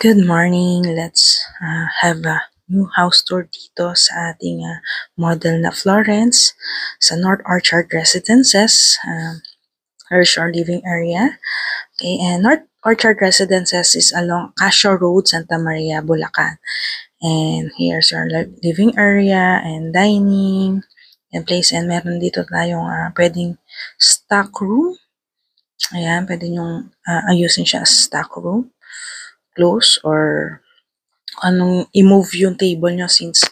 Good morning. Let's have a new house tour dito sa ating model na Florence sa North Orchard Residences. Here's our living area. Okay, and North Orchard Residences is along Casio Road, Santa Maria, Bulacan. And here's our living area and dining and place. And meron dito tayong pwedeng stock room. Ayan, pwede nyong ayusin siya as stock room. Close or anong i-move yung table nyo since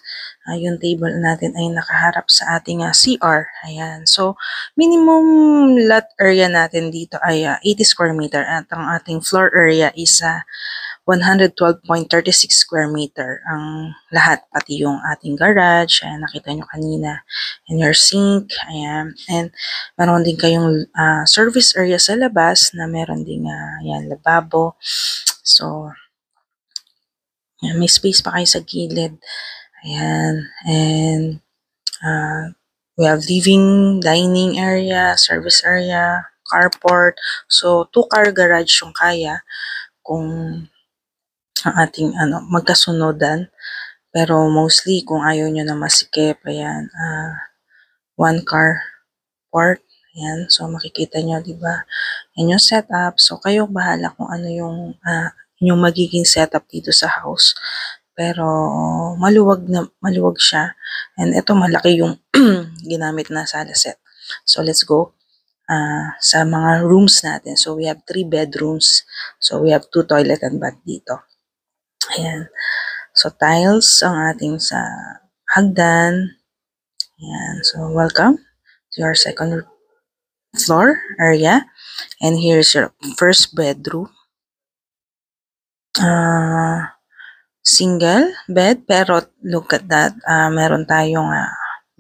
yung table natin ay nakaharap sa ating CR. Ayan. So, minimum lot area natin dito ay 80 square meter at ang ating floor area is 112.36 square meter. Ang lahat, pati yung ating garage, ayan, nakita nyo kanina, and your sink, ayan. And meron din kayong service area sa labas na meron din ayan, lababo. So, ayan, may space pa kayo sa gilid. Ayan. And we have living, dining area, service area, carport. So, 2-car garage yung kaya kung ang ating magkasunodan. Pero mostly, kung ayaw nyo na masikip, ayan, 1-car port. Ayan. So, makikita nyo, di ba? Yan yung setup. So, kayo bahala kung ano yung inyong magiging setup dito sa house. Pero maluwag siya. And ito malaki yung ginamit na sala set. So let's go sa mga rooms natin. So we have 3 bedrooms. So we have 2 toilet and bath dito. Ayan. So tiles ang ating sa hagdan. Ayan. So welcome to your second floor area. And here's your first bedroom. Single bed, pero look at that, meron tayong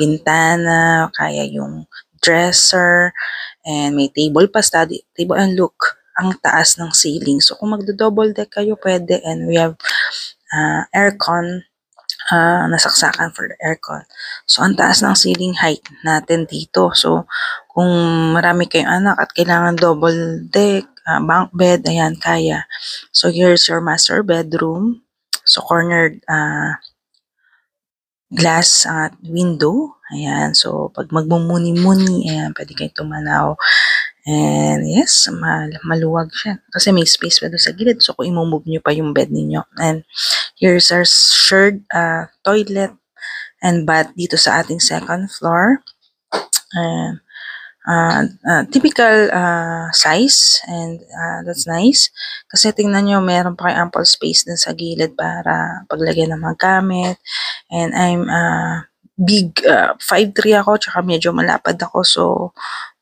bintana, kaya yung dresser, and may table pa, study table, and look, ang taas ng ceiling. So kung magdo-double deck kayo, pwede, and we have aircon, nasaksakan for the aircon. So ang taas ng ceiling height natin dito. So kung marami kayong anak at kailangan double deck, bunk bed, ayan, kaya. So here's your master bedroom. So, cornered glass window. Ayan. So, pag magmumuni-muni, ayan, pwede kayo tumanaw. And yes, maluwag siya. Kasi may space pa doon sa gilid. So, kung imumove nyo pa yung bed ninyo. And here's our shared toilet and bath dito sa ating second floor. And typical size, and that's nice kasi tingnan nyo, meron pa kayo ample space din sa gilid para paglagyan ng mga gamit. And I'm big, 5'3" ako, tsaka medyo malapad ako, so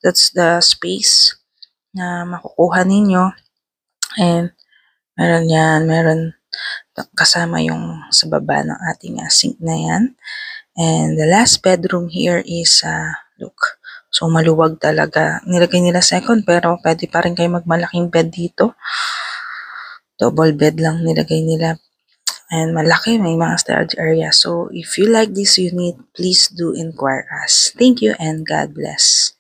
that's the space na makukuha ninyo. And meron kasama yung sa baba ng ating sink na yan. And the last bedroom here is look, so maluwag talaga. Nilagay nila second, pero pwede pa rin kayo magmalaking bed dito. Double bed lang nilagay nila. And malaki, may mga storage area. So if you like this unit, please do inquire us. Thank you and God bless.